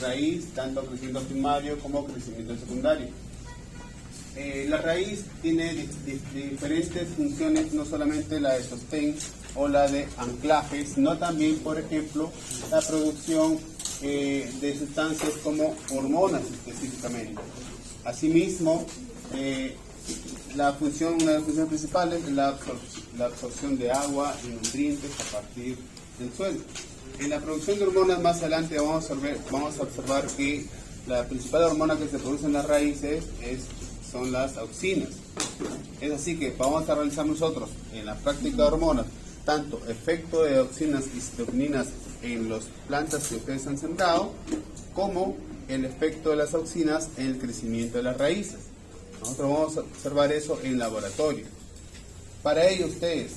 raíz, tanto crecimiento primario como crecimiento secundario. La raíz tiene diferentes funciones, no solamente la de sostén o la de anclaje, sino también, por ejemplo, la producción de sustancias como hormonas específicamente. Asimismo, una de las funciones principales es la absorción de agua y nutrientes a partir del suelo. En la producción de hormonas más adelante vamos a observar que la principal hormona que se produce en las raíces son las auxinas. Es así que vamos a realizar nosotros en la práctica de hormonas tanto efecto de auxinas y citokininas en las plantas que ustedes han sembrado, como el efecto de las auxinas en el crecimiento de las raíces. Nosotros vamos a observar eso en laboratorio. Para ello ustedes,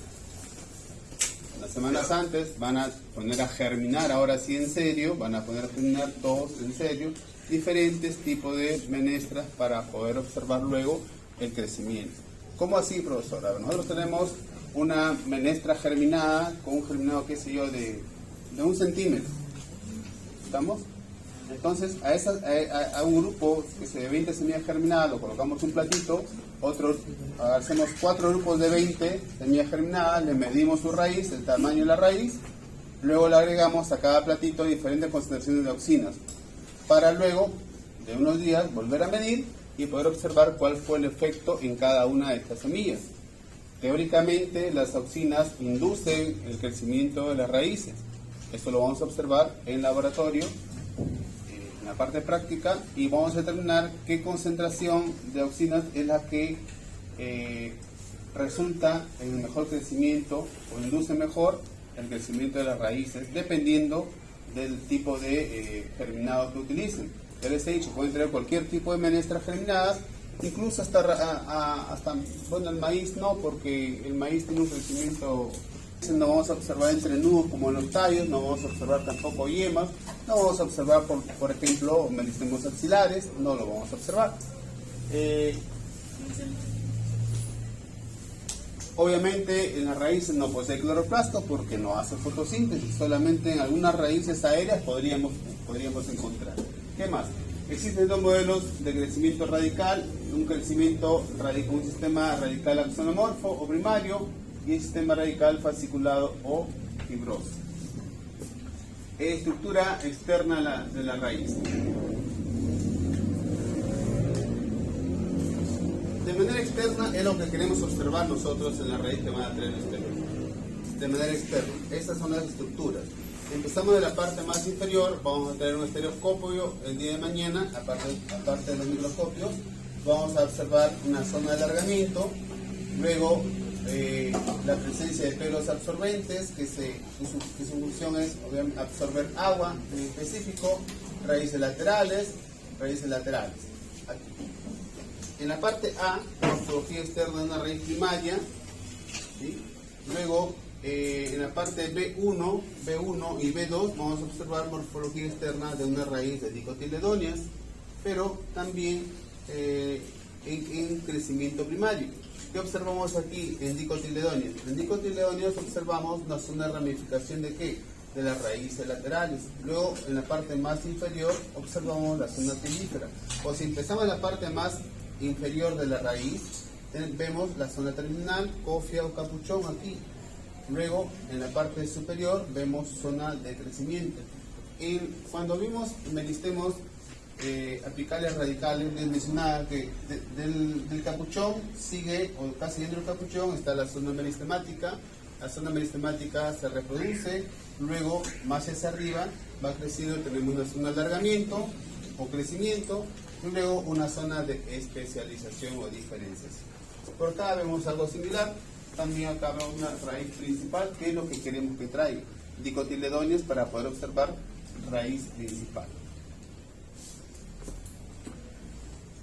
unas semanas antes, van a poner a germinar, ahora sí en serio, van a poner a germinar todos en serio, diferentes tipos de menestras para poder observar luego el crecimiento. ¿Cómo así, profesora? Nosotros tenemos una menestra germinada con un germinado, qué sé yo, de 1 centímetro. ¿Estamos? Entonces, a un grupo que se de 20 semillas germinadas, lo colocamos en un platito, hacemos 4 grupos de 20 semillas germinadas, le medimos su raíz, el tamaño de la raíz, luego le agregamos a cada platito diferentes concentraciones de auxinas, para luego, de unos días, volver a medir y poder observar cuál fue el efecto en cada una de estas semillas. Teóricamente, las auxinas inducen el crecimiento de las raíces. Esto lo vamos a observar en laboratorio, en la parte práctica, y vamos a determinar qué concentración de auxinas es la que resulta en el mejor crecimiento o induce mejor el crecimiento de las raíces, dependiendo del tipo de germinado que utilicen. Ya les he dicho, pueden tener cualquier tipo de menestras germinadas, incluso hasta bueno, el maíz no, porque el maíz tiene un crecimiento. No vamos a observar entrenudos como en los tallos, no vamos a observar tampoco yemas, no vamos a observar, por ejemplo, meristemos axilares, no lo vamos a observar. Obviamente en las raíces no posee cloroplasto porque no hace fotosíntesis, solamente en algunas raíces aéreas podríamos encontrar. ¿Qué más? Existen 2 modelos de crecimiento radical, un sistema radical axonomorfo o primario y un sistema radical fasciculado o fibroso. Estructura externa de la raíz. De manera externa es lo que queremos observar nosotros en la raíz que van a tener exterior. De manera externa, estas son las estructuras. Empezamos de la parte más inferior, vamos a tener un estereoscopio el día de mañana, aparte de los microscopios, vamos a observar una zona de alargamiento, luego la presencia de pelos absorbentes, que su función es obviamente absorber agua en específico, raíces laterales. Aquí. En la parte A, morfología externa de una raíz primaria, ¿sí? Luego en la parte B1 y B2 vamos a observar morfología externa de una raíz de dicotiledóneas, pero también en crecimiento primario. ¿Qué observamos aquí en dicotiledóneas? En dicotiledóneas observamos una zona de ramificación de ¿qué? De las raíces laterales. Luego en la parte más inferior observamos la zona pilífera. O si empezamos en la parte más inferior de la raíz, vemos la zona terminal, cofia o capuchón aquí. Luego en la parte superior vemos zona de crecimiento. Cuando vimos meristemos apicales radicales, les mencionaba que del capuchón sigue, o casi dentro del capuchón está la zona meristemática. La zona meristemática se reproduce, luego más hacia arriba va creciendo, tenemos una zona de alargamiento o crecimiento, y luego una zona de especialización o diferenciación. Por acá vemos algo similar. También acá vemos una raíz principal, que es lo que queremos que traiga. Dicotiledóneas para poder observar raíz principal.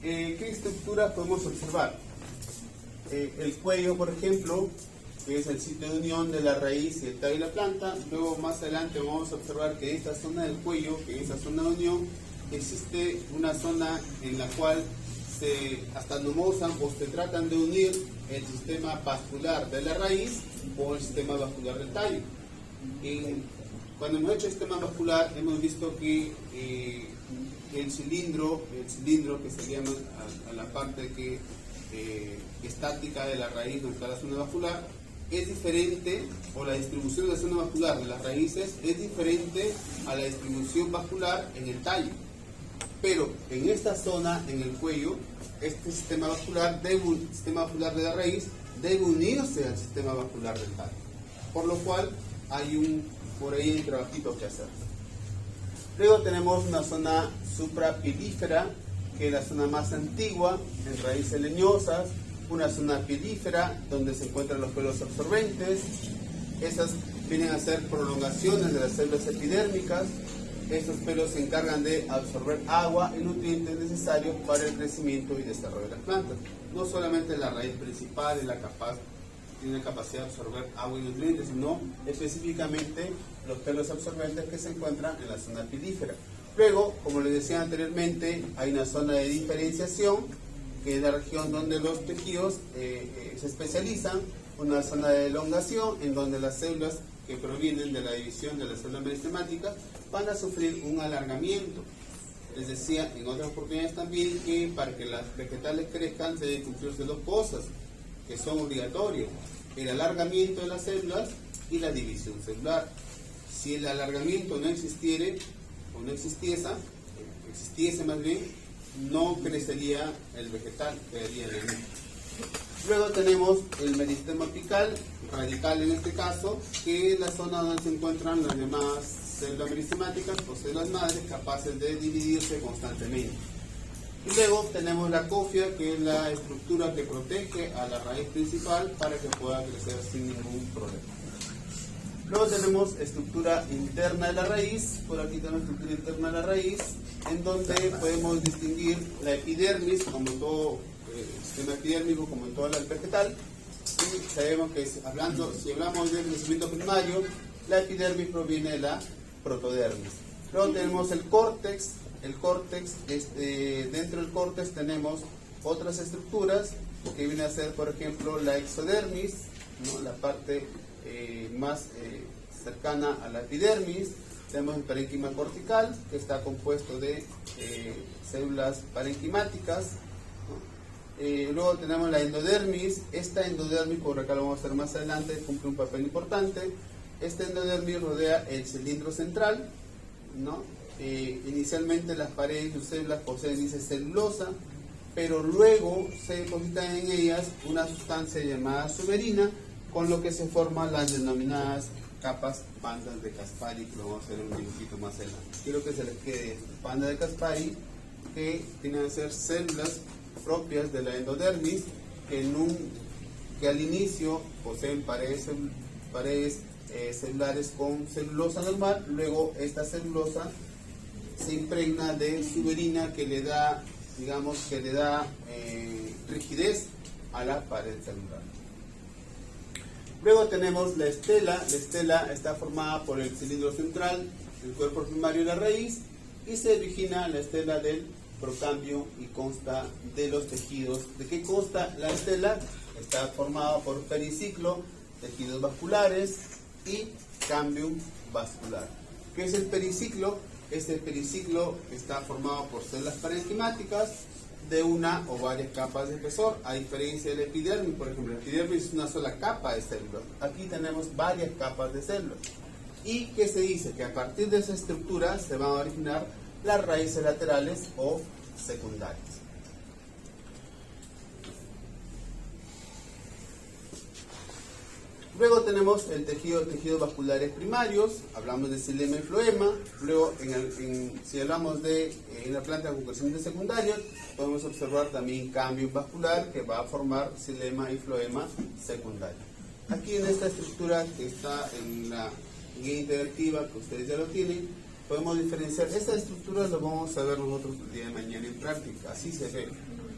¿Qué estructuras podemos observar? El cuello, por ejemplo, que es el sitio de unión de la raíz y el tallo de la planta. Luego más adelante vamos a observar que esta zona del cuello, que es esta zona de unión, existe una zona en la cual hasta nomosan o se tratan de unir el sistema vascular de la raíz o el sistema vascular del tallo. Cuando hemos hecho el sistema vascular hemos visto que el cilindro que se llama a la parte estática de la raíz donde está la zona vascular es diferente, o la distribución de la zona vascular de las raíces es diferente a la distribución vascular en el tallo. Pero en esta zona, en el cuello, este sistema vascular de la raíz debe unirse al sistema vascular del tallo. Por lo cual hay por ahí un trabajito que hacer. Luego tenemos una zona suprapilífera, que es la zona más antigua, en raíces leñosas, una zona pilífera, donde se encuentran los pelos absorbentes. Esas vienen a ser prolongaciones de las células epidérmicas. Estos pelos se encargan de absorber agua y nutrientes necesarios para el crecimiento y desarrollo de las plantas. No solamente la raíz principal tiene la capacidad de absorber agua y nutrientes, sino específicamente los pelos absorbentes que se encuentran en la zona pilífera. Luego, como les decía anteriormente, hay una zona de diferenciación, que es la región donde los tejidos se especializan, una zona de elongación en donde las células que provienen de la división de las células meristemáticas van a sufrir un alargamiento. Les decía en otras oportunidades también que para que las vegetales crezcan deben cumplirse dos cosas que son obligatorias: el alargamiento de las células y la división celular. Si el alargamiento no existiese más bien, no crecería el vegetal, quedaría en el mismo. Luego tenemos el meristema apical, radical en este caso, que es la zona donde se encuentran las llamadas células meristemáticas o células madres capaces de dividirse constantemente. Y luego tenemos la cofia, que es la estructura que protege a la raíz principal para que pueda crecer sin ningún problema. Luego tenemos estructura interna de la raíz. Por aquí tenemos estructura interna de la raíz, en donde podemos distinguir la epidermis, como todo sistema epidérmico, como en toda la vegetal. Y sabemos que si hablamos del crecimiento primario, la epidermis proviene de la protodermis. Luego tenemos el córtex. Dentro del córtex tenemos otras estructuras que vienen a ser, por ejemplo, la exodermis, ¿no? La parte más cercana a la epidermis. Tenemos el parénquima cortical, que está compuesto de células parenquimáticas, ¿no? Luego tenemos la endodermis. Esta endodermis, por acá lo vamos a hacer más adelante, cumple un papel importante. Esta endodermis rodea el cilindro central, ¿no? Inicialmente las paredes de sus células poseen índice celulosa, pero luego se depositan en ellas una sustancia llamada suberina, con lo que se forman las denominadas capas bandas de Caspari, que lo vamos a hacer un dibujito más adelante. Quiero que se les quede banda de Caspari, que tienen que ser células propias de la endodermis, que al inicio poseen paredes celulares con celulosa normal. Luego esta celulosa se impregna de suberina, que le da rigidez a la pared celular. Luego tenemos la estela. La estela está formada por el cilindro central, el cuerpo primario y la raíz, y se origina la estela del procambio y consta de los tejidos. ¿De qué consta la estela? Está formada por periciclo, tejidos vasculares y cambium vascular. ¿Qué es el periciclo? Este periciclo está formado por células parenquimáticas de una o varias capas de espesor, a diferencia del epidermis. Por ejemplo, el epidermis es una sola capa de células. Aquí tenemos varias capas de células. ¿Y qué se dice? Que a partir de esa estructura se van a originar las raíces laterales o secundarias. Luego tenemos el tejidos vasculares primarios. Hablamos de xilema y floema. Luego, si hablamos de una planta con crecimiento secundario, podemos observar también cambio vascular, que va a formar xilema y floema secundario. Aquí en esta estructura que está en la guía interactiva, que ustedes ya lo tienen, podemos diferenciar. Esta estructura lo vamos a ver nosotros el día de mañana en práctica. Así se ve.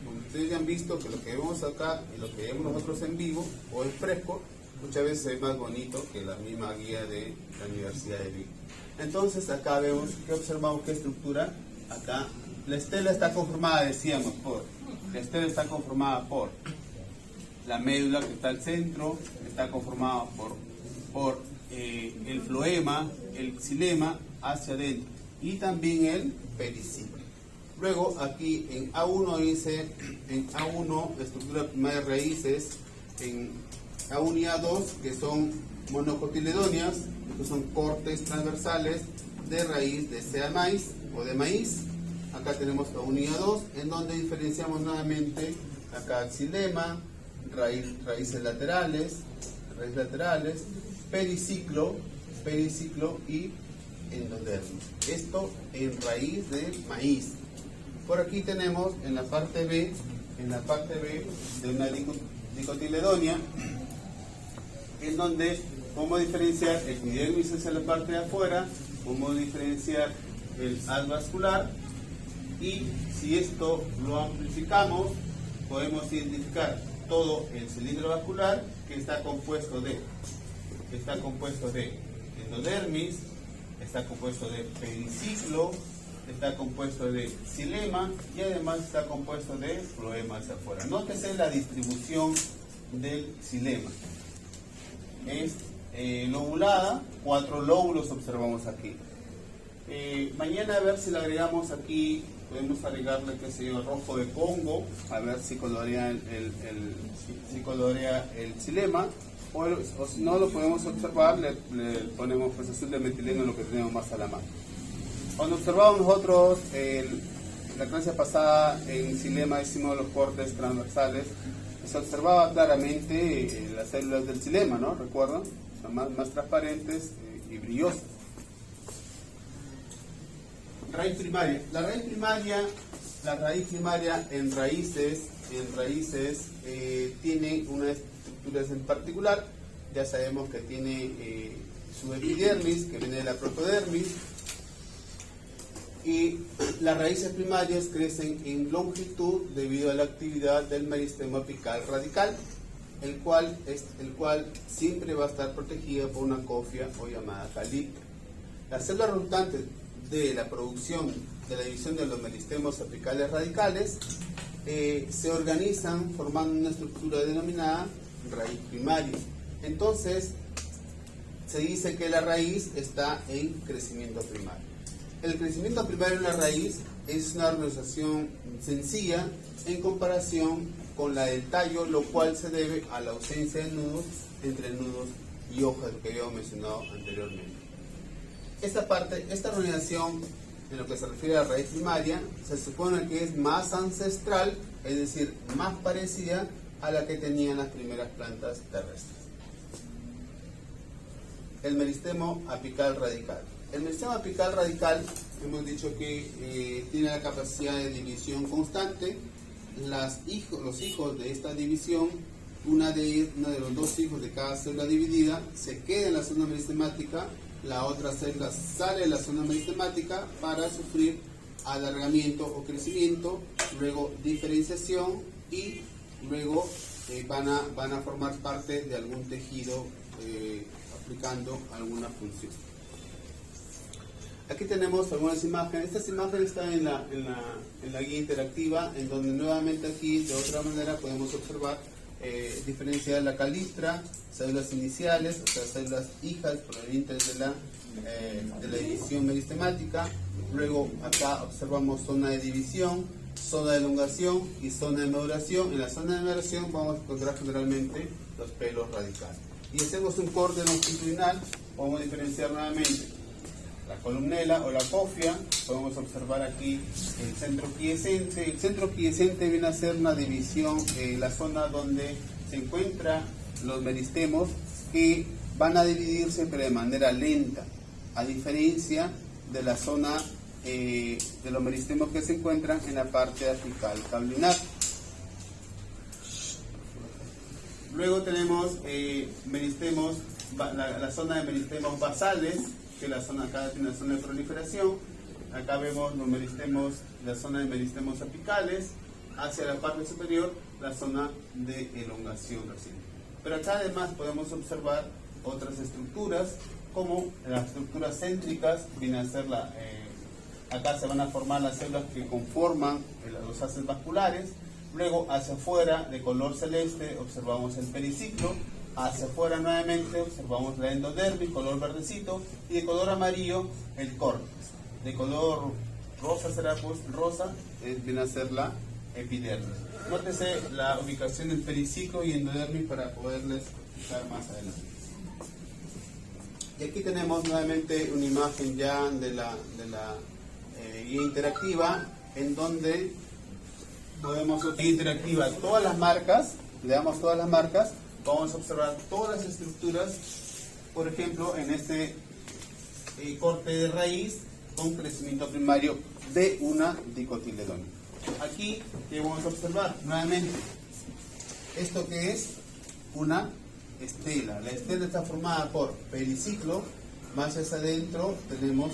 Como ustedes ya han visto que lo que vemos acá y lo que vemos nosotros en vivo o en fresco, muchas veces es más bonito que la misma guía de la Universidad de Vigo. Entonces acá vemos que observamos qué estructura. Acá la estela está conformada, decíamos, por la médula, que está al centro, está conformada por el floema, el xilema hacia adentro, y también el periciclo. Luego aquí en A1 dice, en A1 estructura primaria de raíces, en A1 y A2 que son monocotiledóneas, que son cortes transversales de raíz de sea maíz o de maíz. Acá tenemos A1 y A2 en donde diferenciamos nuevamente acá xilema, raíces laterales, periciclo y endodermis. Esto en raíz de maíz. Por aquí tenemos en la parte B de una dicotiledonia, en donde podemos diferenciar el epidermis hacia la parte de afuera, podemos diferenciar el haz vascular, y si esto lo amplificamos, podemos identificar todo el cilindro vascular que está compuesto de endodermis, está compuesto de periciclo, está compuesto de xilema y además está compuesto de floema hacia afuera. Nótese la distribución del xilema. Es lobulada, 4 lóbulos observamos aquí. Mañana a ver si le agregamos aquí, podemos agregarle, qué sé yo, rojo de Congo, a ver si colorea el xilema, o si no lo podemos observar, le ponemos pues azul de metileno, lo que tenemos más a la mano. Cuando observamos nosotros la clase pasada en xilema, hicimos los cortes transversales, se observaba claramente las células del xilema, ¿no? ¿Recuerdan? O sea, más transparentes y brillosas. Raíz primaria. La raíz primaria en raíces tiene unas estructuras en particular. Ya sabemos que tiene su epidermis, que viene de la protodermis, y las raíces primarias crecen en longitud debido a la actividad del meristemo apical radical, el cual siempre va a estar protegida por una cofia o llamada caliptra. Las células resultantes de la producción de la división de los meristemos apicales radicales se organizan formando una estructura denominada raíz primaria. Entonces se dice que la raíz está en crecimiento primario. El crecimiento primario de la raíz es una organización sencilla en comparación con la del tallo, lo cual se debe a la ausencia de nudos entre nudos y hojas, lo que habíamos mencionado anteriormente. Esta organización, en lo que se refiere a la raíz primaria, se supone que es más ancestral, es decir, más parecida a la que tenían las primeras plantas terrestres. El meristemo apical radical. El meristemo apical radical, hemos dicho que tiene la capacidad de división constante. Los hijos de esta división, una de los dos hijos de cada célula dividida, se queda en la zona meristemática, la otra célula sale de la zona meristemática para sufrir alargamiento o crecimiento, luego diferenciación y luego van a formar parte de algún tejido aplicando alguna función. Aquí tenemos algunas imágenes. Estas imágenes están en la guía interactiva, en donde nuevamente aquí de otra manera podemos observar diferenciar la calistra, células iniciales, o sea, células hijas provenientes de la división meristemática. Luego acá observamos zona de división, zona de elongación y zona de maduración. En la zona de maduración vamos a encontrar generalmente los pelos radicales. Y hacemos un corte longitudinal, vamos a diferenciar nuevamente la columnela o la cofia. Podemos observar aquí el centro quiescente. El centro quiescente viene a ser una división en la zona donde se encuentran los meristemos, que van a dividirse pero de manera lenta, a diferencia de la zona de los meristemos que se encuentran en la parte apical caulinaria. Luego tenemos meristemos, la zona de meristemos basales, que la zona acá tiene una zona de proliferación. Acá vemos los meristemos, la zona de meristemos apicales, hacia la parte superior la zona de elongación recién. Pero acá además podemos observar otras estructuras, como las estructuras céntricas, viene a ser acá se van a formar las células que conforman los haces vasculares. Luego hacia afuera, de color celeste, observamos el periciclo. Hacia afuera nuevamente observamos la endodermis, color verdecito, y de color amarillo el córtex. De color rosa será pues rosa, viene a ser la epidermis. Nótese la ubicación del periciclo y endodermis para poderles explicar más adelante. Y aquí tenemos nuevamente una imagen ya de la guía interactiva, en donde podemos interactiva todas las marcas, le damos todas las marcas, vamos a observar todas las estructuras, por ejemplo, en este corte de raíz con crecimiento primario de una dicotiledónea. Aquí, ¿qué vamos a observar? Nuevamente, ¿esto qué es? Una estela. La estela está formada por periciclo, más hacia adentro tenemos,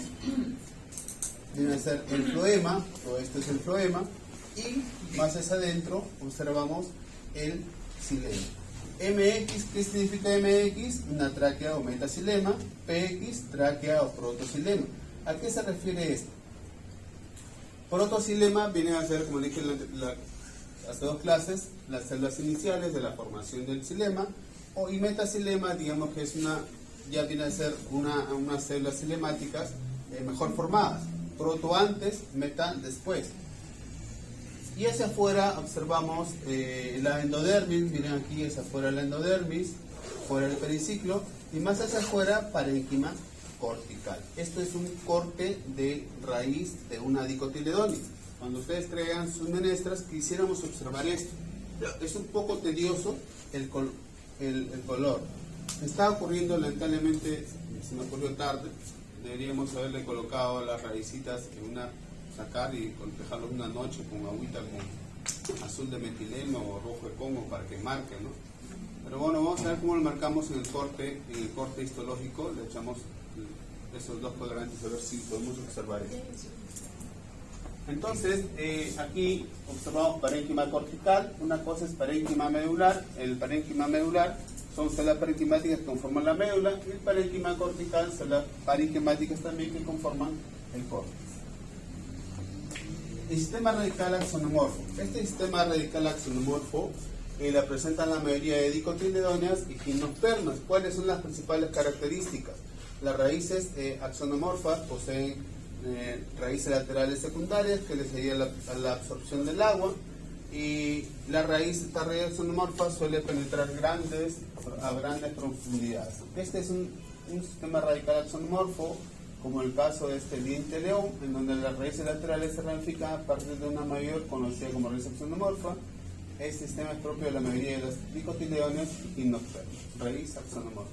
debe ser el floema, todo esto es el floema, y más hacia adentro observamos el xilema. MX, ¿qué significa MX? Una tráquea o metaxilema. PX, tráquea o protoxilema. ¿A qué se refiere esto? Protoxilema viene a ser, como dije hace dos clases, las células iniciales de la formación del xilema, y metaxilema, digamos que es ya viene a ser unas células xilemáticas mejor formadas. Proto antes, meta después. Y hacia afuera observamos la endodermis, miren aquí hacia afuera la endodermis, fuera el periciclo, y más hacia afuera parénquima cortical. Esto es un corte de raíz de una dicotiledónea. Cuando ustedes traigan sus menestras, quisiéramos observar esto. Es un poco tedioso el color. Me está ocurriendo, lamentablemente, se me ocurrió tarde, deberíamos haberle colocado las raícitas en sacar y dejarlo una noche con agüita con azul de metileno o rojo de Congo para que marque, ¿no? Pero bueno, vamos a ver cómo lo marcamos en el corte histológico. Le echamos esos dos cuadrantes a ver si podemos observar esto. Entonces, aquí observamos parénquima cortical. Una cosa es parénquima medular. El parénquima medular son células parenquimáticas que conforman la médula, y el parénquima cortical, células parenquimáticas también que conforman el córtex. El sistema radical axonomorfo. Este sistema radical axonomorfo la presentan la mayoría de dicotiledóneas y gimnospermas. ¿Cuáles son las principales características? Las raíces axonomorfas poseen raíces laterales secundarias que les ayudan a la absorción del agua, y esta raíz axonomorfa suele penetrar a grandes profundidades. Este es un sistema radical axonomorfo, como el caso de este diente león, en donde las raíces laterales se ramifican a partir de una mayor conocida como raíz axonomorfa. Este sistema es propio de la mayoría de las dicotiledóneas y gimnospermas. Raíz axonomorfa.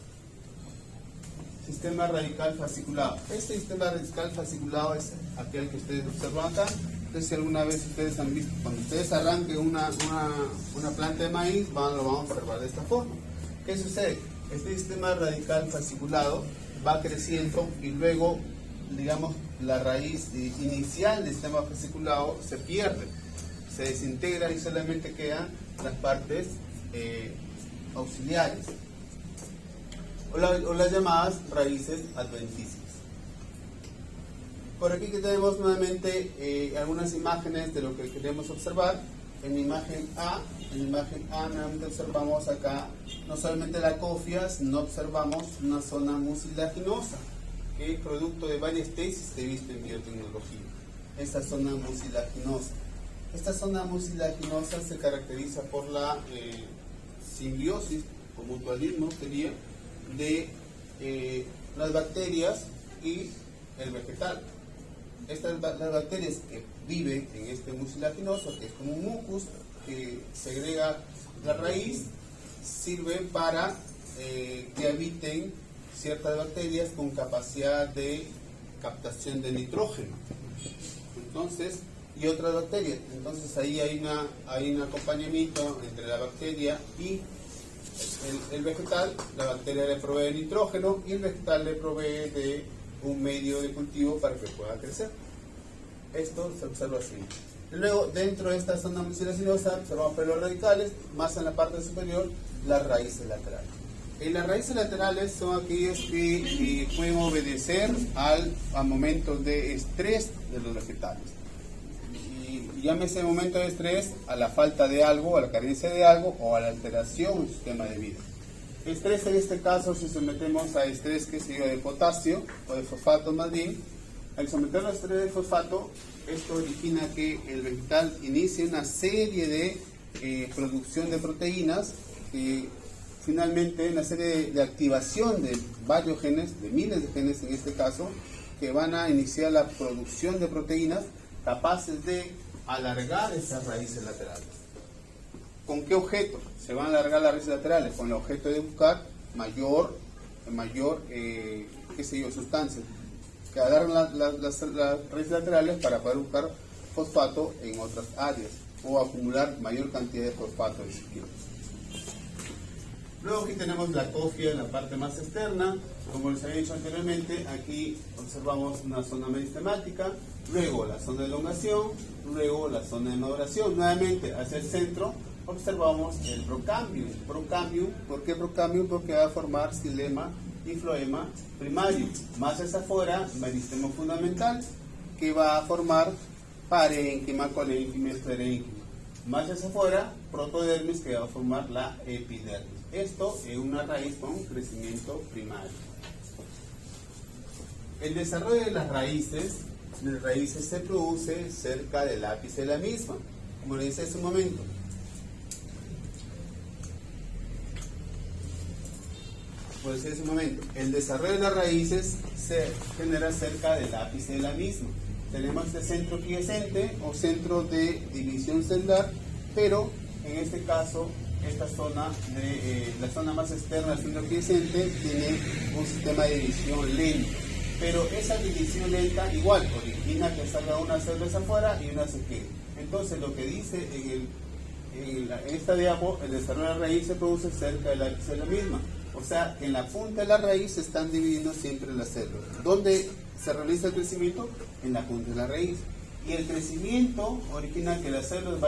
Sistema radical fasciculado. Este sistema radical fasciculado es aquel que ustedes observan acá. Entonces, si alguna vez ustedes han visto, cuando ustedes arranquen una planta de maíz, lo van a observar de esta forma. ¿Qué sucede? Este sistema radical fasciculado va creciendo y luego, digamos, la raíz inicial del sistema fasciculado se pierde, se desintegra y solamente quedan las partes auxiliares, o las llamadas raíces adventicias. Por aquí que tenemos nuevamente algunas imágenes de lo que queremos observar. En la imagen A nuevamente observamos acá no solamente la cofia, sino observamos una zona mucilaginosa, que es producto de varias tesis que he visto en biotecnología. Esta zona mucilaginosa. Esta zona mucilaginosa se caracteriza por la simbiosis, o mutualismo sería, de las bacterias y el vegetal. Las bacterias que viven en este mucilaginoso, que es como un mucus que segrega la raíz, sirve para que habiten ciertas bacterias con capacidad de captación de nitrógeno. Entonces, y otras bacterias. Entonces ahí hay un acompañamiento entre la bacteria y el vegetal. La bacteria le provee nitrógeno y el vegetal le provee de un medio de cultivo para que pueda crecer. Esto se observa así. Luego, dentro de esta zona mucilaginosa observamos pelos radicales, más en la parte superior las raíces laterales. Las raíces laterales son aquellas que pueden obedecer a momentos de estrés de los vegetales. Y llámese momento de estrés a la falta de algo, a la carencia de algo, o a la alteración en su sistema de vida. Estrés en este caso, si sometemos a estrés, que se llama de potasio, o de fosfato más bien, Al someterlo a esteroide de fosfato, esto origina que el vegetal inicie una serie de producción de proteínas, finalmente una serie de activación de varios genes, de miles de genes en este caso, que van a iniciar la producción de proteínas capaces de alargar esas raíces laterales. ¿Con qué objeto se van a alargar las raíces laterales? Con el objeto de buscar mayor sustancias que alargan las raíces laterales para poder buscar fosfato en otras áreas o acumular mayor cantidad de fosfato en siquiera. Luego aquí tenemos la cofia en la parte más externa. Como les había dicho anteriormente, aquí observamos una zona meristemática, luego la zona de elongación, luego la zona de maduración. Nuevamente hacia el centro observamos el procambium. ¿Por qué procambium? Porque va a formar xilema y floema primario. Más hacia afuera, meristemo fundamental, que va a formar parénquima, colénquima, esclerénquima. Más hacia afuera, protodermis, que va a formar la epidermis. Esto es una raíz con crecimiento primario. El desarrollo de las raíces se produce cerca del ápice de la misma, como le dice hace un momento. El desarrollo de las raíces se genera cerca del ápice de la misma. Tenemos este centro quiescente o centro de división celular, pero en este caso esta zona, la zona más externa del centro quiescente, tiene un sistema de división lento. Pero esa división lenta igual origina que salga una célula afuera y una se quede. Entonces lo que dice en esta diapo, el desarrollo de la raíz se produce cerca del ápice de la misma. O sea, en la punta de la raíz se están dividiendo siempre las células. ¿Dónde se realiza el crecimiento? En la punta de la raíz. Y el crecimiento origina que las células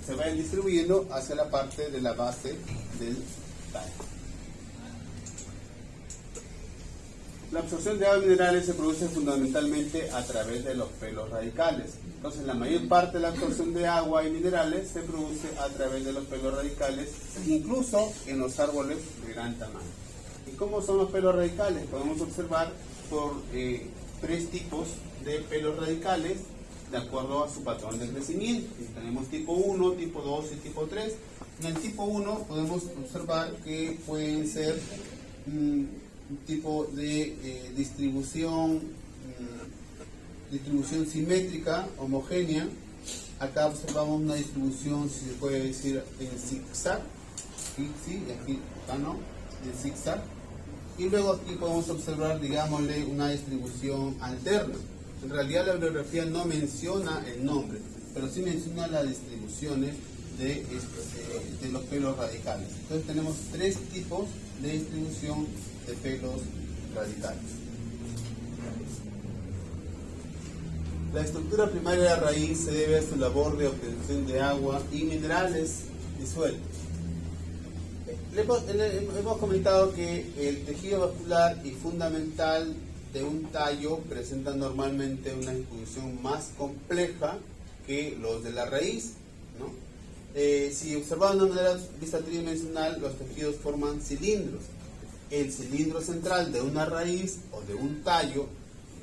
se vayan distribuyendo hacia la parte de la base del tallo. La absorción de agua y minerales se produce fundamentalmente a través de los pelos radicales. Entonces, la mayor parte de la absorción de agua y minerales se produce a través de los pelos radicales, incluso en los árboles de gran tamaño. ¿Y cómo son los pelos radicales? Podemos observar por tres tipos de pelos radicales de acuerdo a su patrón de crecimiento. Tenemos tipo 1, tipo 2 y tipo 3. En el tipo 1 podemos observar que pueden ser un tipo de distribución simétrica, homogénea. Acá observamos una distribución, si se puede decir, en zigzag. Sí, aquí, acá no, en zigzag. Y luego aquí podemos observar, digámosle, una distribución alterna. En realidad la bibliografía no menciona el nombre, pero sí menciona las distribuciones de los pelos radicales. Entonces tenemos tres tipos de distribución de pelos radicales. La estructura primaria de la raíz se debe a su labor de obtención de agua y minerales disueltos. Hemos comentado que el tejido vascular y fundamental de un tallo presenta normalmente una distribución más compleja que los de la raíz, ¿no? Si observamos de una manera vista tridimensional, los tejidos forman cilindros. El cilindro central de una raíz o de un tallo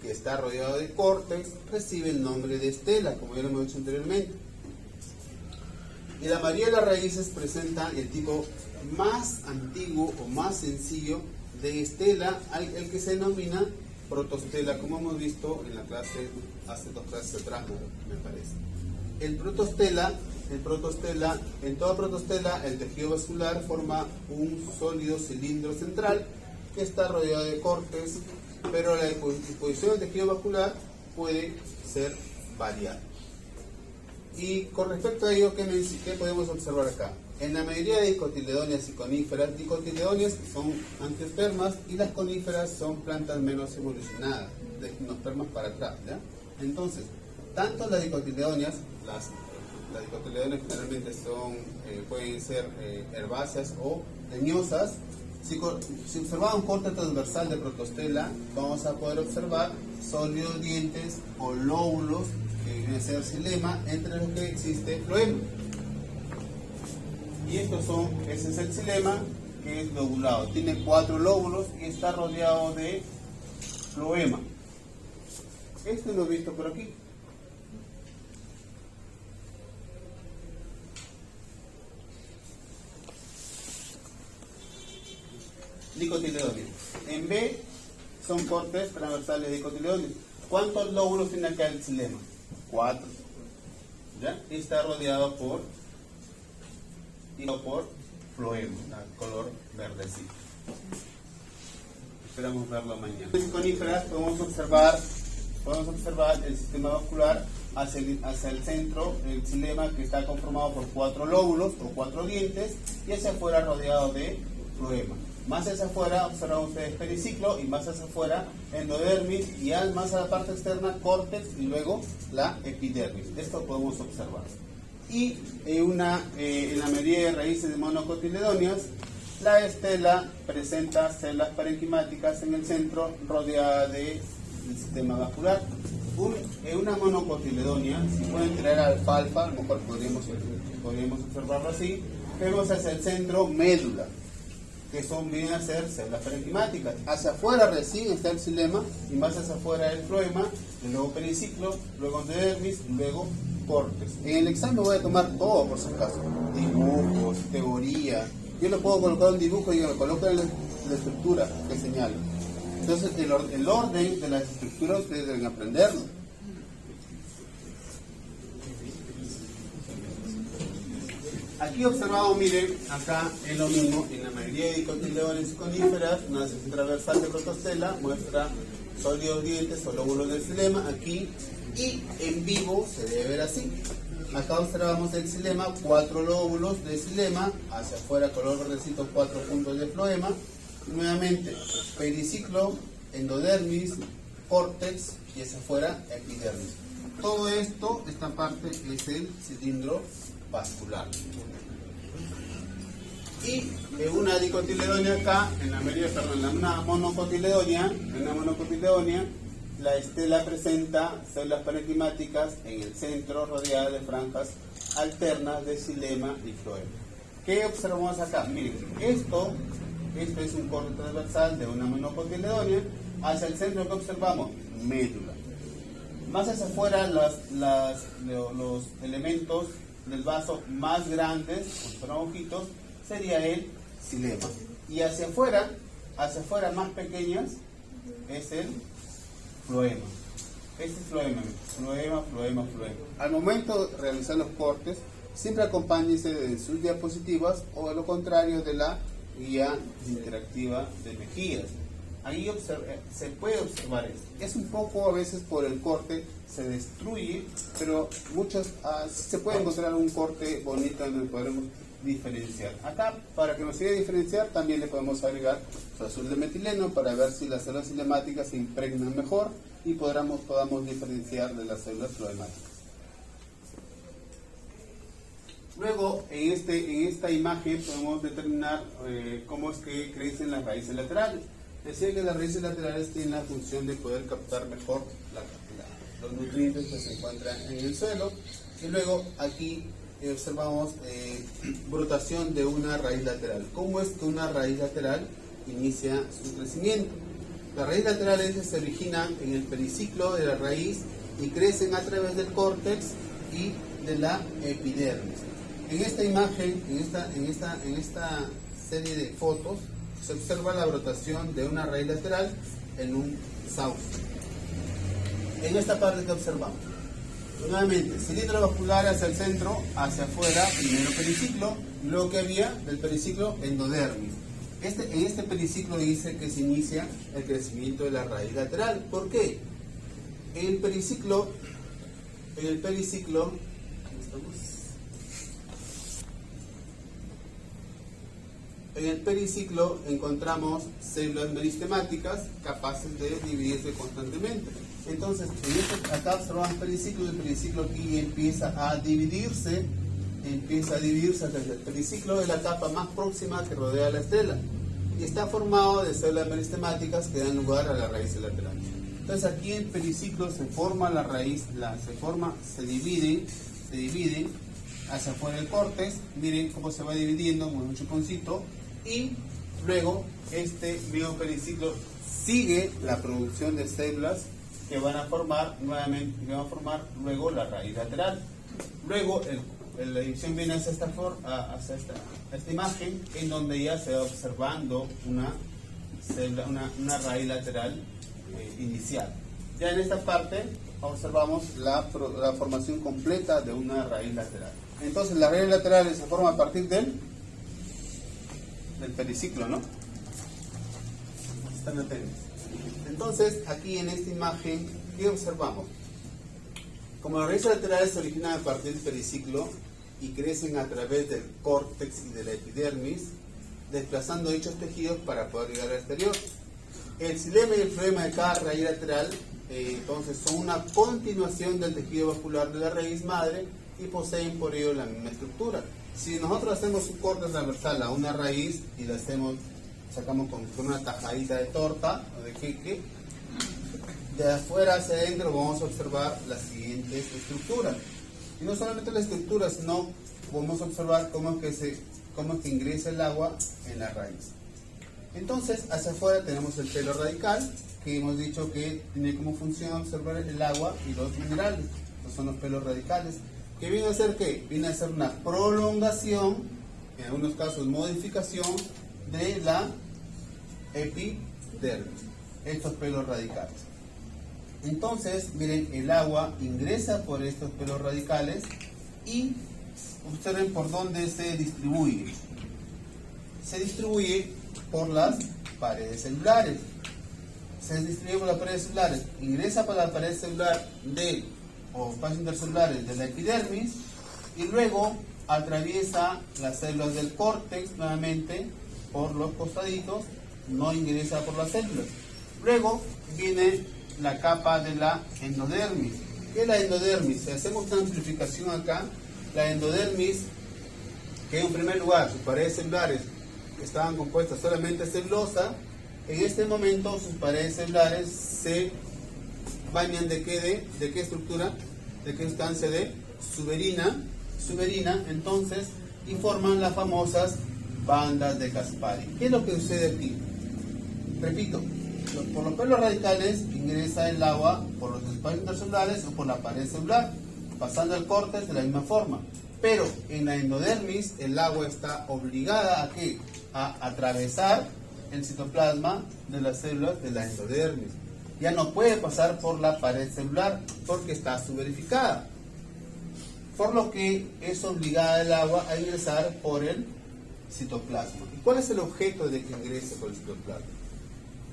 que está rodeado de córtex recibe el nombre de estela, como ya lo hemos dicho anteriormente. Y la mayoría de las raíces presentan el tipo más antiguo o más sencillo de estela, el que se denomina protostela, como hemos visto en la clase, hace 2 clases atrás, me parece. En toda protostela, el tejido vascular forma un sólido cilindro central que está rodeado de córtex, pero la disposición del tejido vascular puede ser variada. Y con respecto a ello, ¿qué podemos observar acá? En la mayoría de dicotiledóneas y coníferas, dicotiledóneas son angiospermas y las coníferas son plantas menos evolucionadas, de gimnospermas para atrás, ¿ya? Entonces, tanto las dicotiledóneas, las dicotiledóneas generalmente pueden ser herbáceas o leñosas. Si observamos un corte transversal de protostela, vamos a poder observar sólidos dientes o lóbulos, que viene a ser xilema, entre los que existe floema. Y ese es el xilema, que es lobulado. Tiene 4 lóbulos y está rodeado de floema. Esto lo he visto por aquí. Dicotiledóneos. En B son cortes transversales dicotiledóneos. ¿Cuántos lóbulos tiene acá el xilema? 4. ¿Ya? Y está rodeado por floema, color verdecito. Esperamos verlo mañana. En coníferas podemos observar el sistema vascular hacia el centro, el xilema, que está conformado por 4 lóbulos o 4 dientes, y hacia afuera rodeado de floema. Más hacia afuera observan ustedes periciclo, y más hacia afuera endodermis, y más a la parte externa córtex, y luego la epidermis. Esto podemos observar. Y en la mayoría de raíces de monocotiledóneas, la estela presenta células parenquimáticas en el centro rodeada del sistema vascular. Una monocotiledónea, si pueden traer alfalfa, a lo mejor podríamos observarlo así, vemos hacia el centro médula, que vienen a ser células parenquimáticas. Hacia afuera recién está el xilema, y más hacia afuera el floema, y luego periciclo, luego endodermis, luego córtex. En el examen voy a tomar todo por si acaso, dibujos, teoría. Yo le puedo colocar un dibujo y me coloco en la estructura que señalo. Entonces el orden de las estructuras ustedes deben aprenderlo. Aquí observamos, miren, acá es lo mismo, en la mayoría de dicotiledóneas y coníferas, una sección transversal de protostela muestra sólidos dientes o lóbulos del xilema, aquí, y en vivo se debe ver así. Acá observamos el xilema, 4 lóbulos de xilema, hacia afuera color verdecito, 4 puntos de floema, y nuevamente periciclo, endodermis, córtex, y hacia afuera epidermis. Todo esto, esta parte es el cilindro vascular. Y en una dicotiledónea acá, en una monocotiledónea, la estela presenta células parenquimáticas en el centro rodeadas de franjas alternas de xilema y floema. ¿Qué observamos acá? Miren, esto es un corte transversal de una monocotiledónea. Hacia el centro, que observamos? Médula. Más hacia afuera, los elementos del vaso más grandes, con ojitos, sería el xilema. Y hacia afuera más pequeñas, es el floema. Este es floema. Al momento de realizar los cortes, siempre acompáñense de sus diapositivas o de lo contrario de la guía interactiva de Mejías. Ahí se puede observar esto. Es un poco, a veces por el corte se destruye, pero se puede encontrar un corte bonito donde podremos diferenciar. Acá, para que nos sirva diferenciar, también le podemos agregar su azul de metileno para ver si las células cinemáticas se impregnan mejor y podamos diferenciar de las células floemáticas. Luego, en esta imagen podemos determinar cómo es que crecen las raíces laterales. Decía que las raíces laterales tienen la función de poder captar mejor los nutrientes que se encuentran en el suelo. Y luego aquí observamos brotación de una raíz lateral. ¿Cómo es que una raíz lateral inicia su crecimiento? Las raíces laterales se originan en el periciclo de la raíz y crecen a través del córtex y de la epidermis. En esta imagen, en esta serie de fotos, se observa la brotación de una raíz lateral en un sauce. En esta parte que observamos, nuevamente, cilindro vascular hacia el centro, hacia afuera, primero periciclo, luego que había del periciclo endodermis. En este periciclo dice que se inicia el crecimiento de la raíz lateral. ¿Por qué? En el periciclo encontramos células meristemáticas capaces de dividirse constantemente. Entonces, acá observamos periciclo, y el periciclo aquí empieza a dividirse hasta el periciclo de la capa más próxima que rodea la estela. Y está formado de células meristemáticas que dan lugar a la raíz lateral. Entonces, aquí en el periciclo se forma la raíz, se dividen hacia afuera el córtex. Miren cómo se va dividiendo con un chuponcito. Y luego este mismo periciclo sigue la producción de células que van a formar nuevamente, que van a formar luego la raíz lateral. Luego la división viene hacia esta imagen, en donde ya se va observando una raíz lateral inicial. Ya en esta parte observamos la formación completa de una raíz lateral. Entonces la raíz lateral se forma a partir del periciclo, ¿no? Están atentos. Entonces aquí en esta imagen, ¿qué observamos? Como las raíces laterales se originan a partir del periciclo y crecen a través del córtex y de la epidermis, desplazando dichos tejidos para poder llegar al exterior. El xilema y el floema de cada raíz lateral entonces son una continuación del tejido vascular de la raíz madre y poseen por ello la misma estructura. Si nosotros hacemos un corte transversal a una raíz y la sacamos con una tajadita de torta o de queque, de afuera hacia adentro vamos a observar las siguientes estructuras. Y no solamente la estructura, sino vamos a observar cómo es que ingresa el agua en la raíz. Entonces, hacia afuera tenemos el pelo radical, que hemos dicho que tiene como función absorber el agua y los minerales. Estos son los pelos radicales. ¿Qué viene a ser qué? Viene a ser una prolongación, en algunos casos modificación, de la epidermis, estos pelos radicales. Entonces, miren, el agua ingresa por estos pelos radicales y observen por dónde se distribuye. Se distribuye por las paredes celulares. Se distribuye por las paredes celulares. Ingresa por la pared celular o espacios intercelulares de la epidermis y luego atraviesa las células del córtex nuevamente por los costaditos, no ingresa por las células. Luego viene la capa de la endodermis. ¿Qué es la endodermis? Si hacemos una amplificación acá, la endodermis, que en primer lugar sus paredes celulares estaban compuestas solamente de celulosa, en este momento sus paredes celulares se bañan de qué estructura, de qué sustancia, de suberina, entonces, y forman las famosas bandas de Caspari. ¿Qué es lo que sucede aquí? Repito, por los pelos radicales ingresa el agua por los espacios intercelulares o por la pared celular, pasando el córtex de la misma forma. Pero en la endodermis el agua está obligada a atravesar el citoplasma de las células de la endodermis. Ya no puede pasar por la pared celular porque está suberificada. Por lo que es obligada el agua a ingresar por el citoplasma. ¿Y cuál es el objeto de que ingrese por el citoplasma?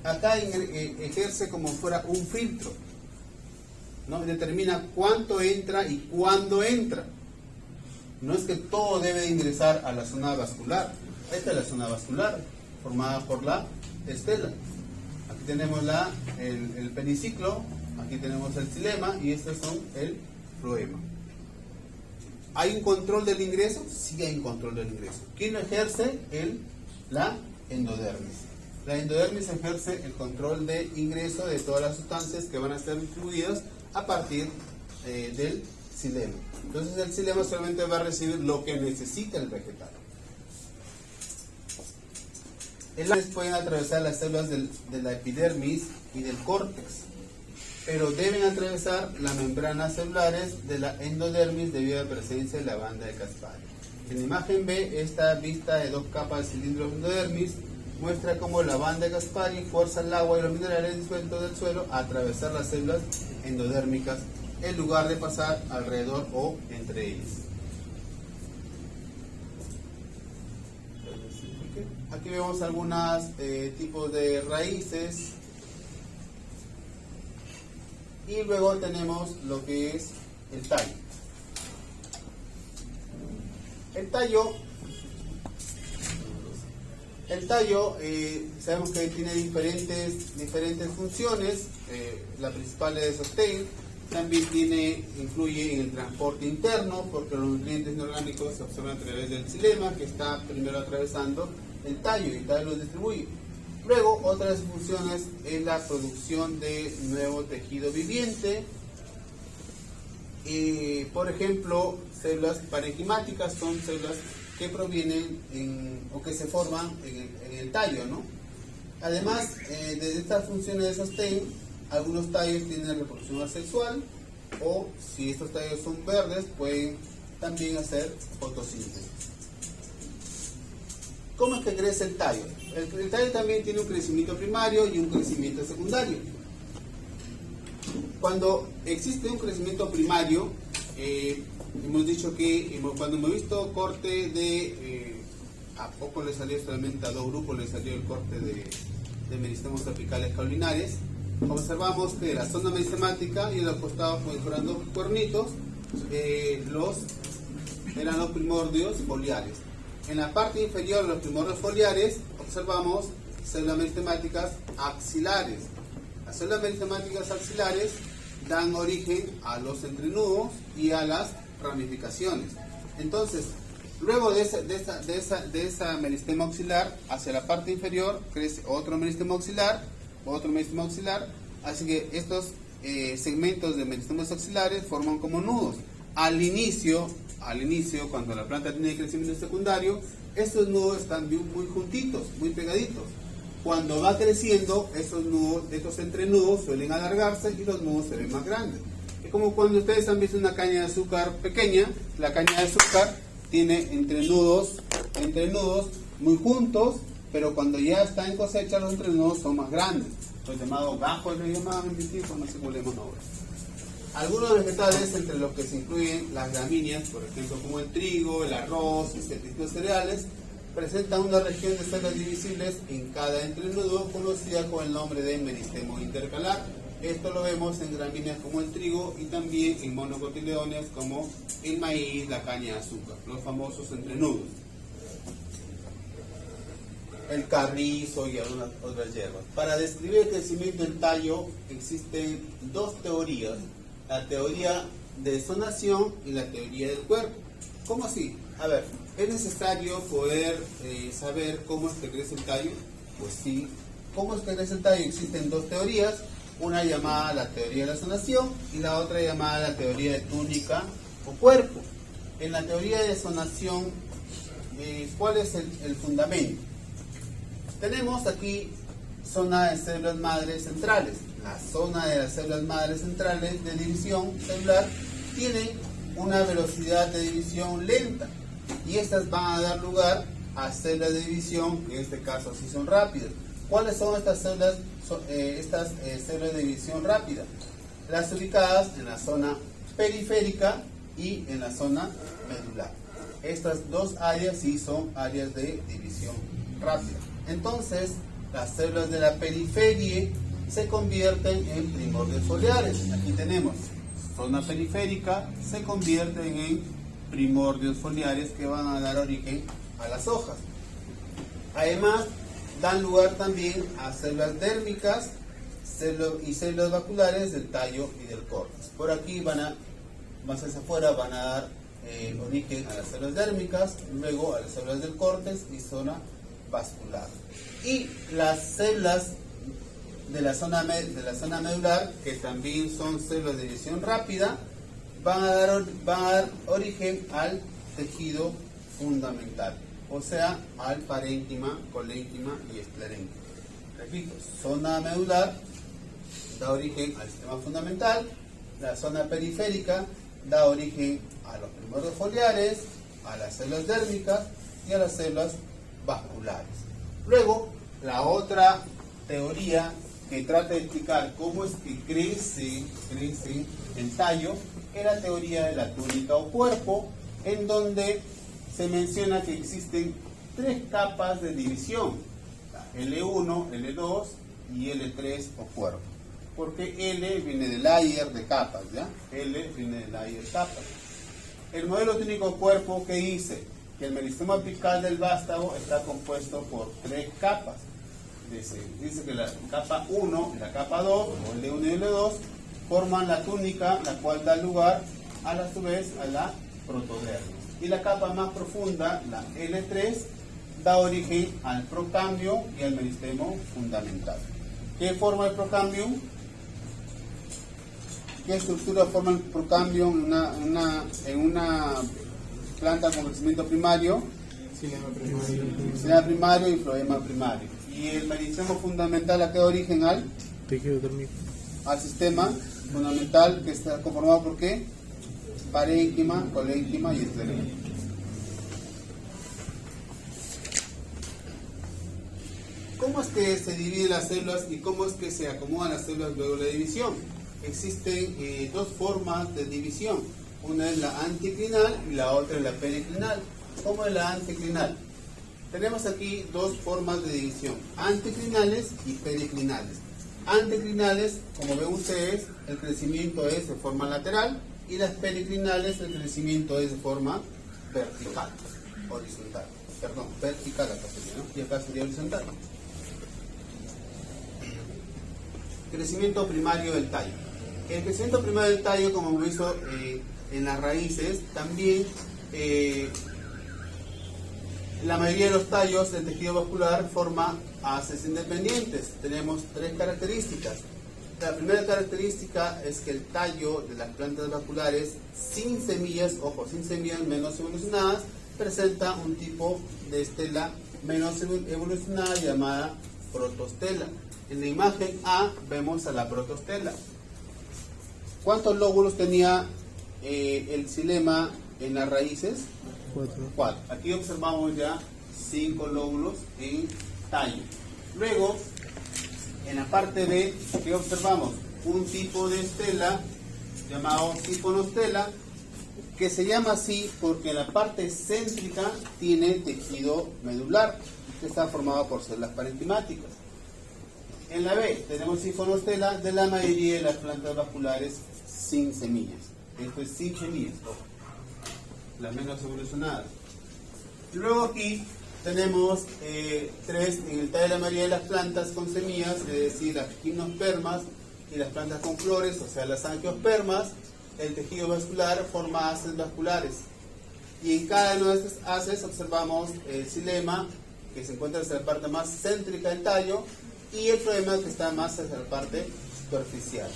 Acá ejerce como fuera un filtro, ¿no? Determina cuánto entra y cuándo entra. No es que todo debe ingresar a la zona vascular. Esta es la zona vascular formada por la estela. Aquí tenemos el periciclo, aquí tenemos el xilema y estos son el floema. ¿Hay un control del ingreso? Sí hay un control del ingreso. ¿Quién lo ejerce? La endodermis. La endodermis ejerce el control de ingreso de todas las sustancias que van a ser distribuidas a partir del xilema. Entonces el xilema solamente va a recibir lo que necesita el vegetal. Pueden atravesar las células de la epidermis y del córtex, pero deben atravesar las membranas celulares de la endodermis debido a la presencia de la banda de Caspari. En la imagen B, esta vista de dos capas de cilindro de endodermis muestra cómo la banda de Caspari fuerza el agua y los minerales disueltos del suelo a atravesar las células endodérmicas en lugar de pasar alrededor o entre ellas. Aquí vemos algunos tipos de raíces y luego tenemos lo que es el tallo. El tallo sabemos que tiene diferentes funciones. La principal es de sostén. También influye en el transporte interno porque los nutrientes inorgánicos se absorben a través del xilema, que está primero atravesando el tallo y el tallo los distribuye. Luego, otras funciones es la producción de nuevo tejido viviente. Por ejemplo, células parenquimáticas son células que provienen o que se forman en el tallo, ¿no? Además de estas funciones de sostén, algunos tallos tienen reproducción asexual, o si estos tallos son verdes, pueden también hacer fotosíntesis. ¿Cómo es que crece el tallo? El tallo también tiene un crecimiento primario y un crecimiento secundario. Cuando existe un crecimiento primario, hemos dicho que cuando hemos visto corte a poco le salió solamente a 2 grupos, le salió el corte de meristemos tropicales caulinares. Observamos que la zona meristemática y en los costados fueron dos cuernitos, eran los primordios foliares. En la parte inferior de los primordios foliares observamos células meristemáticas axilares. Las células meristemáticas axilares dan origen a los entrenudos y a las ramificaciones. Entonces, luego de esa meristema axilar, hacia la parte inferior crece otro meristema axilar, así que estos segmentos de meristemas axilares forman como nudos. Al inicio, cuando la planta tiene crecimiento secundario, estos nudos están muy juntitos, muy pegaditos. Cuando va creciendo, esos nudos, estos entrenudos suelen alargarse y los nudos se ven más grandes. Es como cuando ustedes han visto una caña de azúcar pequeña. La caña de azúcar tiene entrenudos muy juntos, pero cuando ya está en cosecha, los entrenudos son más grandes. Los llamados gajos, le llamaban en mi tiempo, no sé cómo le llaman ahora. Algunos vegetales, entre los que se incluyen las gramíneas, por ejemplo, como el trigo, el arroz y los cereales, presentan una región de células divisibles en cada entrenudo, conocida con el nombre de meristemo intercalar. Esto lo vemos en gramíneas como el trigo y también en monocotiledóneas como el maíz, la caña de azúcar, los famosos entrenudos. El carrizo y algunas otras hierbas. Para describir el crecimiento del tallo existen dos teorías: la teoría de zonación y la teoría del cuerpo. ¿Cómo así? A ver, ¿es necesario poder saber cómo es que crece el tallo? Pues sí. ¿Cómo es que crece el tallo? Existen dos teorías, una llamada la teoría de la zonación y la otra llamada la teoría de túnica o cuerpo. En la teoría de zonación, ¿cuál es el fundamento? Tenemos aquí zona de células madres centrales. La zona de las células madres centrales de división celular tiene una velocidad de división lenta y estas van a dar lugar a células de división, que en este caso sí son rápidas. ¿Cuáles son estas células, células de división rápida? Las ubicadas en la zona periférica y en la zona medular. Estas dos áreas sí son áreas de división rápida. Entonces, las células de la periferia se convierten en primordios foliares. Aquí tenemos zona periférica, se convierten en primordios foliares que van a dar origen a las hojas. Además, dan lugar también a células dérmicas y células vasculares del tallo y del córtex. Por aquí más hacia afuera van a dar origen a las células dérmicas, luego a las células del córtex y zona vascular. Y las células de la zona medular, que también son células de división rápida, van a dar origen al tejido fundamental, o sea, al parénquima, colénquima y esclerénquima. Repito, zona medular da origen al sistema fundamental, la zona periférica da origen a los primordios foliares, a las células dérmicas y a las células vasculares. Luego, la otra teoría que trata de explicar cómo es que crece el tallo es la teoría de la túnica o cuerpo, en donde se menciona que existen tres capas de división: L1, L2 y L3 o cuerpo. Porque L viene del layer de capas, ¿ya? L viene del layer de capas. El modelo túnico cuerpo, que dice que el meristema apical del vástago está compuesto por tres capas. Dice que la capa 1 y la capa 2, o L1 y L2, forman la túnica, la cual da lugar a su vez a la protodermis. Y la capa más profunda, la L3, da origen al procambio y al meristemo fundamental. ¿Qué forma el procambio? ¿Qué estructura forma el procambio en una planta con crecimiento primario? Xilema primario y floema primario. ¿Y el meristemo fundamental a qué da origen al? Tejido dérmico. al sistema fundamental, que está conformado por ¿qué? Parénquima, colénquima y esclerénquima. ¿Cómo es que se dividen las células y cómo es que se acomodan las células luego de la división? Existen dos formas de división. Una es la anticlinal y la otra es la periclinal. ¿Cómo es la anticlinal? Tenemos aquí dos formas de división, anticlinales y periclinales. Anticlinales, como ven ustedes, el crecimiento es de forma lateral, y las periclinales, el crecimiento es de forma vertical, horizontal. Perdón, vertical acá sería, ¿no? Y acá sería horizontal. Crecimiento primario del tallo. El crecimiento primario del tallo, como hemos visto en las raíces, también la mayoría de los tallos del tejido vascular forma haces independientes. Tenemos tres características. La primera característica es que el tallo de las plantas vasculares sin semillas, ojo, sin semillas menos evolucionadas, presenta un tipo de estela menos evolucionada llamada protostela. En la imagen A vemos a la protostela. ¿Cuántos lóbulos tenía el xilema en las raíces? 4. Aquí observamos ya 5 lóbulos en tallo. Luego, en la parte B, ¿qué observamos? Un tipo de estela llamado sifonostela, que se llama así porque en la parte céntrica tiene tejido medular, que está formado por células parenquimáticas. En la B tenemos sifonostela de la mayoría de las plantas vasculares sin semillas. Esto es sin semillas, las menos evolucionadas. Y luego aquí tenemos tres en el tallo de la mayoría de las plantas con semillas, es decir, las gimnospermas y las plantas con flores, o sea, las angiospermas. El tejido vascular forma haces vasculares. Y en cada una de estas haces observamos el xilema, que se encuentra hacia la parte más céntrica del tallo, y el floema, que está más hacia la parte superficial.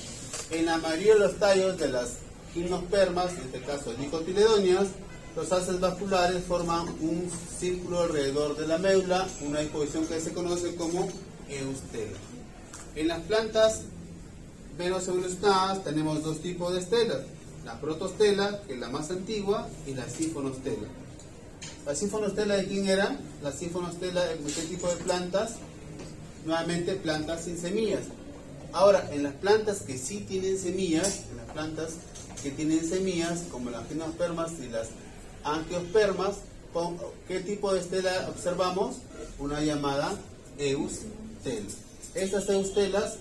En la mayoría de los tallos de las gimnospermas, en este caso dicotiledóneas, los haces vasculares forman un círculo alrededor de la médula, una disposición que se conoce como eustela. En las plantas menos evolucionadas tenemos dos tipos de estelas, la protostela, que es la más antigua, y la sifonostela. ¿La sifonostela de quién era? La sifonostela de qué tipo de plantas? Nuevamente plantas sin semillas. Ahora, en las plantas que sí tienen semillas, como las gimnospermas y las angiospermas, ¿qué tipo de estela observamos? Una llamada eustela. Estas eustelas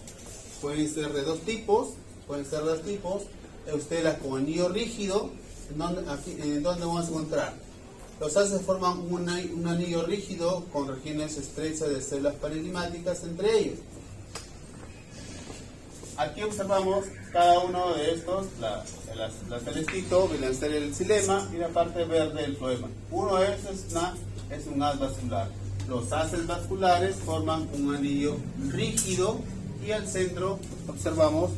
pueden ser de dos tipos, eustelas con anillo rígido. ¿En dónde vamos a encontrar? Los haces forman un anillo rígido con regiones estrechas de células parenquimáticas entre ellos. Aquí observamos cada uno de estos, la celestito, viene a ser el xilema, y la parte verde el floema. Uno de estos es un haz vascular. Los haces vasculares forman un anillo rígido y al centro observamos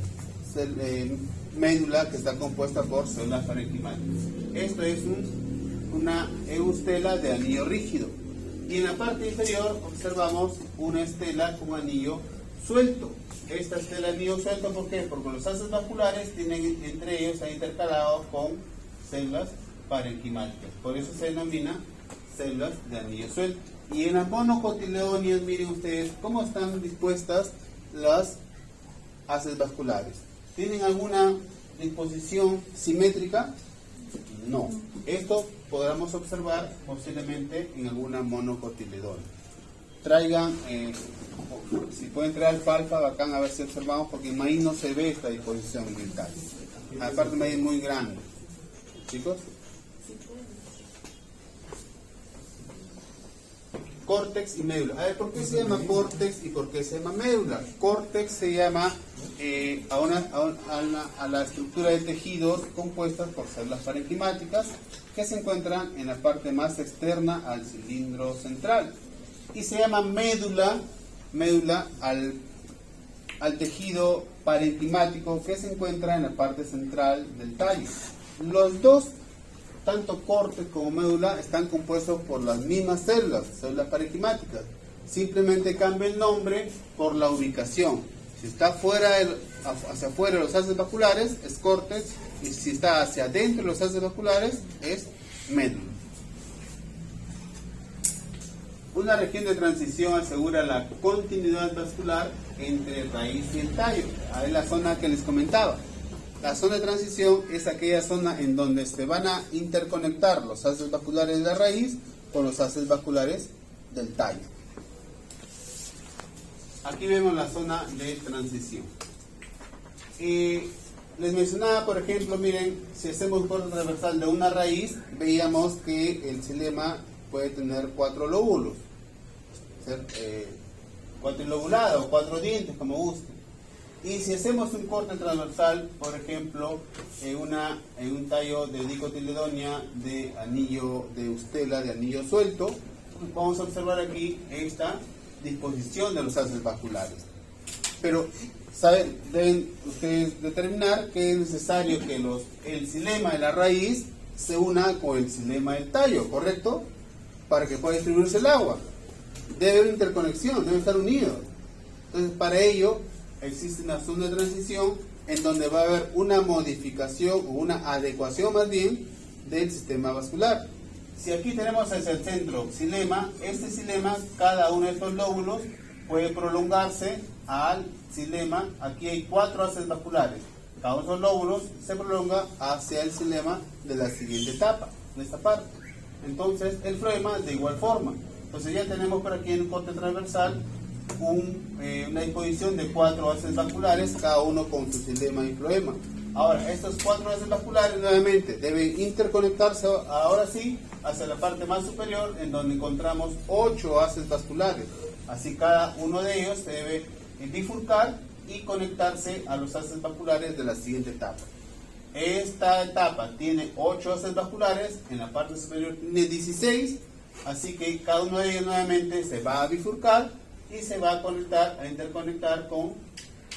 médula, que está compuesta por células parenquimáticas. Esto es una eustela de anillo rígido. Y en la parte inferior observamos una estela con anillo suelto. Esta estela de anillo suelto, ¿por qué? Porque los haces vasculares tienen entre ellos intercalados con células parenquimáticas. Por eso se denomina células de anillo suelto. Y en las monocotiledóneas, miren ustedes cómo están dispuestas las haces vasculares. ¿Tienen alguna disposición simétrica? No. Esto podremos observar posiblemente en alguna monocotiledónea. Traigan, si pueden traer alfalfa, bacán, a ver si observamos, porque en maíz no se ve esta disposición en el tallo. Aparte, el maíz es muy grande. ¿Chicos? Córtex y médula. A ver, ¿por qué se llama córtex y por qué se llama médula? Córtex se llama a la estructura de tejidos compuestas por células parenquimáticas que se encuentran en la parte más externa al cilindro central. Y se llama médula al tejido parenquimático que se encuentra en la parte central del tallo. Los dos, tanto córtex como médula, están compuestos por las mismas células parenquimáticas. Simplemente cambia el nombre por la ubicación. Si está fuera hacia afuera de los haces vasculares es córtex, y si está hacia adentro de los haces vasculares es médula. Una región de transición asegura la continuidad vascular entre raíz y el tallo. Ahí es la zona que les comentaba. La zona de transición es aquella zona en donde se van a interconectar los haces vasculares de la raíz con los haces vasculares del tallo. Aquí vemos la zona de transición. Les mencionaba, por ejemplo, miren, si hacemos un corte transversal de una raíz, veíamos que el xilema puede tener 4 lóbulos, cuatrilobulada o 4 dientes, como guste. Y si hacemos un corte transversal, por ejemplo, en un tallo de dicotiledonia de anillo de ustela, de anillo suelto, vamos a observar aquí esta disposición de los haces vasculares. Pero deben ustedes determinar que es necesario que el xilema de la raíz se una con el xilema del tallo, ¿correcto? Para que pueda distribuirse el agua. Debe haber interconexión, deben estar unidos. Entonces, para ello existe una zona de transición en donde va a haber una modificación o una adecuación más bien del sistema vascular. Si aquí tenemos hacia el centro xilema, este xilema, cada uno de estos lóbulos puede prolongarse al xilema. Aquí hay 4 haces vasculares. Cada uno de estos lóbulos se prolonga hacia el xilema de la siguiente etapa, de esta parte. Entonces, el floema de igual forma. Entonces ya tenemos por aquí en un corte transversal una disposición de 4 haces vasculares, cada uno con su xilema y floema. Ahora, estos 4 haces vasculares nuevamente deben interconectarse, ahora sí, hacia la parte más superior, en donde encontramos 8 haces vasculares. Así cada uno de ellos se debe bifurcar y conectarse a los haces vasculares de la siguiente etapa. Esta etapa tiene 8 haces vasculares, en la parte superior tiene 16, así que cada uno de ellos nuevamente se va a bifurcar y se va a interconectar con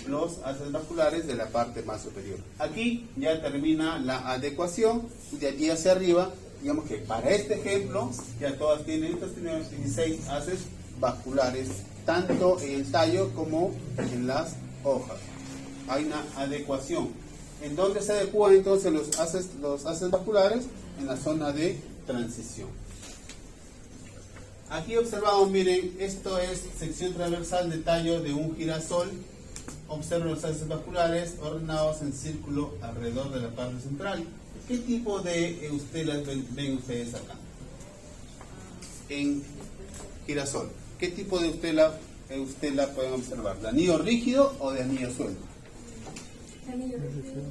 los haces vasculares de la parte más superior. Aquí ya termina la adecuación, de aquí hacia arriba, digamos que para este ejemplo, ya todas tienen 16 haces vasculares, tanto en el tallo como en las hojas. Hay una adecuación. ¿En dónde se adecúan entonces los haces vasculares? En la zona de transición. Aquí observamos, miren, esto es sección transversal de tallo de un girasol. Observen los haces vasculares ordenados en círculo alrededor de la parte central. ¿Qué tipo de eustelas ven ustedes acá? En girasol. ¿Qué tipo de eustela pueden observar? ¿De anillo rígido o de anillo suelto? Anillo rígido.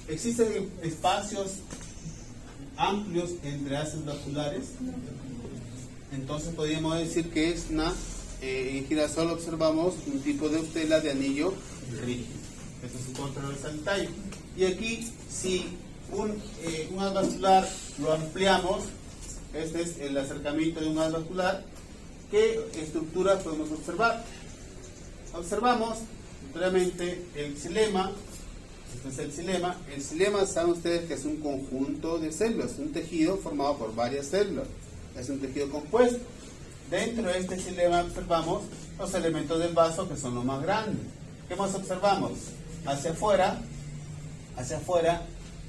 ¿Existen espacios amplios entre haces vasculares? Entonces podríamos decir que es en girasol observamos un tipo de eustela de anillo rígido. Este es un corte transversal del tallo. Y aquí, si un haz vascular lo ampliamos, este es el acercamiento de un haz vascular, ¿qué estructuras podemos observar? Observamos realmente el xilema. Este es el xilema. El xilema, saben ustedes que es un conjunto de células, un tejido formado por varias células. Es un tejido compuesto. Dentro de este xilema observamos los elementos del vaso, que son los más grandes. ¿Qué más observamos? Hacia afuera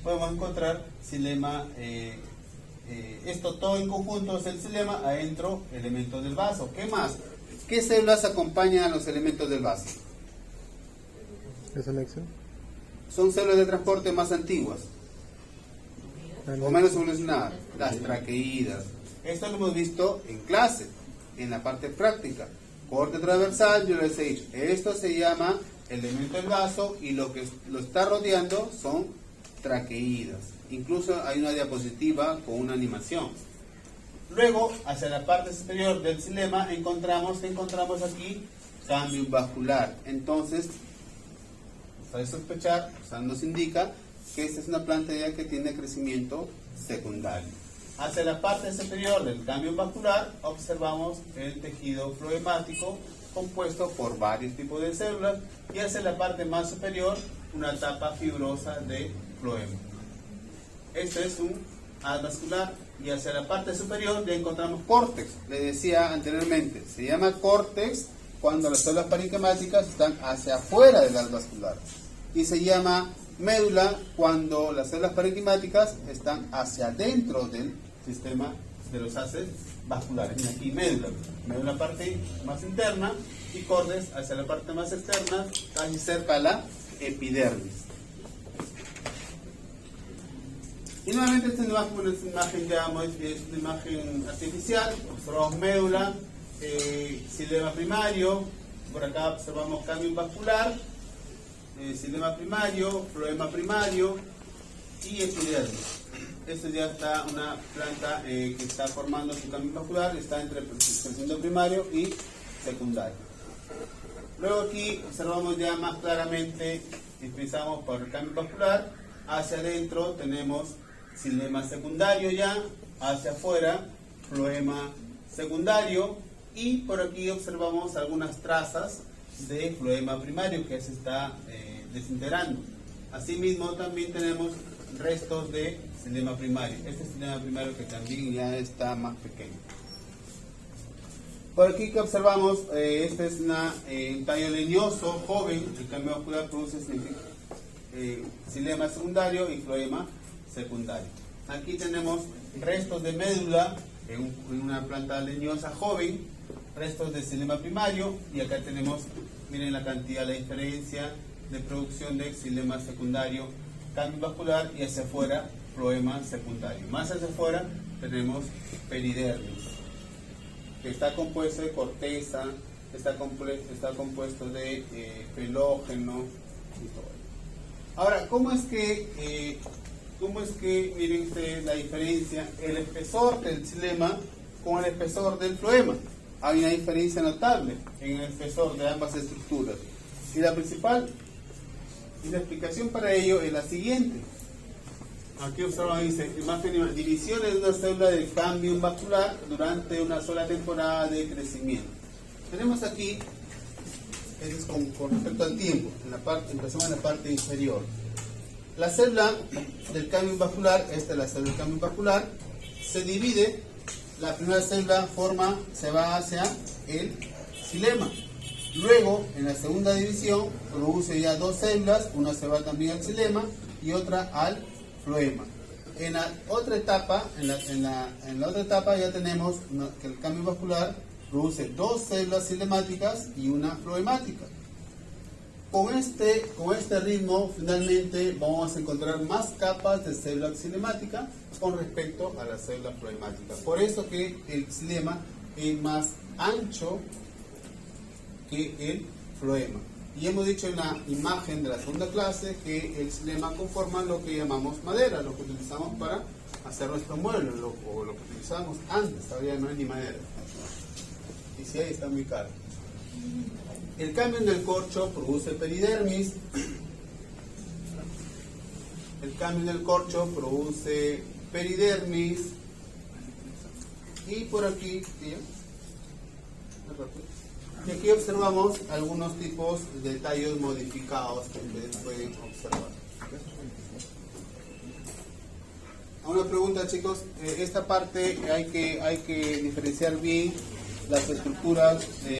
podemos encontrar xilema. Esto todo en conjunto es el xilema, adentro elementos del vaso. ¿Qué más? ¿Qué células acompañan a los elementos del vaso? ¿Es anexión? Son células de transporte más antiguas o menos evolucionadas, las traqueídas. Esto lo hemos visto en clase, en la parte práctica. Corte transversal, yo les he dicho, esto se llama elemento del vaso y lo que lo está rodeando son traqueídas. Incluso hay una diapositiva con una animación. Luego, hacia la parte superior del xilema encontramos aquí cambio vascular. Entonces, para sospechar, nos indica que esta es una planta ya que tiene crecimiento secundario. Hacia la parte superior del cambio vascular observamos el tejido floemático compuesto por varios tipos de células, y hacia la parte más superior una tapa fibrosa de floema. Este es un haz vascular, y hacia la parte superior ya encontramos córtex. Les decía anteriormente, se llama córtex cuando las células parenquimáticas están hacia afuera del haz vascular. Y se llama médula cuando las células parenquimáticas están hacia adentro del sistema de los haces vasculares. Y aquí médula parte más interna y cordes hacia la parte más externa, casi cerca a la epidermis. Y nuevamente esta imagen ya es una imagen artificial. Observamos médula, xilema primario, por acá observamos cambio vascular, xilema primario, floema primario y epidermis. Esto ya está una planta que está formando su cambio vascular, está entre el crecimiento primario y secundario. Luego aquí observamos ya más claramente, empezamos por el cambio vascular, hacia adentro tenemos xilema secundario ya, hacia afuera floema secundario y por aquí observamos algunas trazas de floema primario que se está desintegrando. Asimismo también tenemos restos de xilema primario. Este es xilema primario que también ya está más pequeño. Por aquí que observamos, este es un tallo leñoso, joven, el cambio vascular produce xilema secundario y floema secundario. Aquí tenemos restos de médula en una planta leñosa joven, restos de xilema primario y acá tenemos, miren la cantidad, la diferencia de producción de xilema secundario, cambio vascular y hacia afuera floema secundario. Más hacia afuera tenemos peridermis, que está compuesto de corteza, está compuesto de pelógeno y todo. Ahora, ¿cómo es que miren ustedes la diferencia, el espesor del xilema con el espesor del floema? Hay una diferencia notable en el espesor de ambas estructuras. Y la principal y la explicación para ello es la siguiente. Aquí observan, dice, imagen, divisiones de una célula del cambio vascular durante una sola temporada de crecimiento. Tenemos aquí, es con respecto al tiempo, empezamos en la parte inferior. La célula del cambio vascular, esta es la célula del cambio vascular, se divide, la primera célula se va hacia el xilema. Luego, en la segunda división, produce ya dos células, una se va también al xilema y otra al floema. En la otra etapa, ya tenemos que el cambio vascular produce dos células xilemáticas y una floemática. Con este ritmo, finalmente vamos a encontrar más capas de célula xilemática con respecto a la célula floemática. Por eso que el xilema es más ancho que el floema. Y hemos dicho en la imagen de la segunda clase que el xilema conforma lo que llamamos madera, lo que utilizamos para hacer nuestro mueble, o lo que utilizamos antes, todavía no es ni madera. Y si ahí está muy caro. El cambio en el corcho produce peridermis. El cambio en el corcho produce peridermis. Y por aquí, y aquí observamos algunos tipos de tallos modificados que ustedes pueden observar. Una pregunta, chicos, esta parte hay que diferenciar bien las estructuras de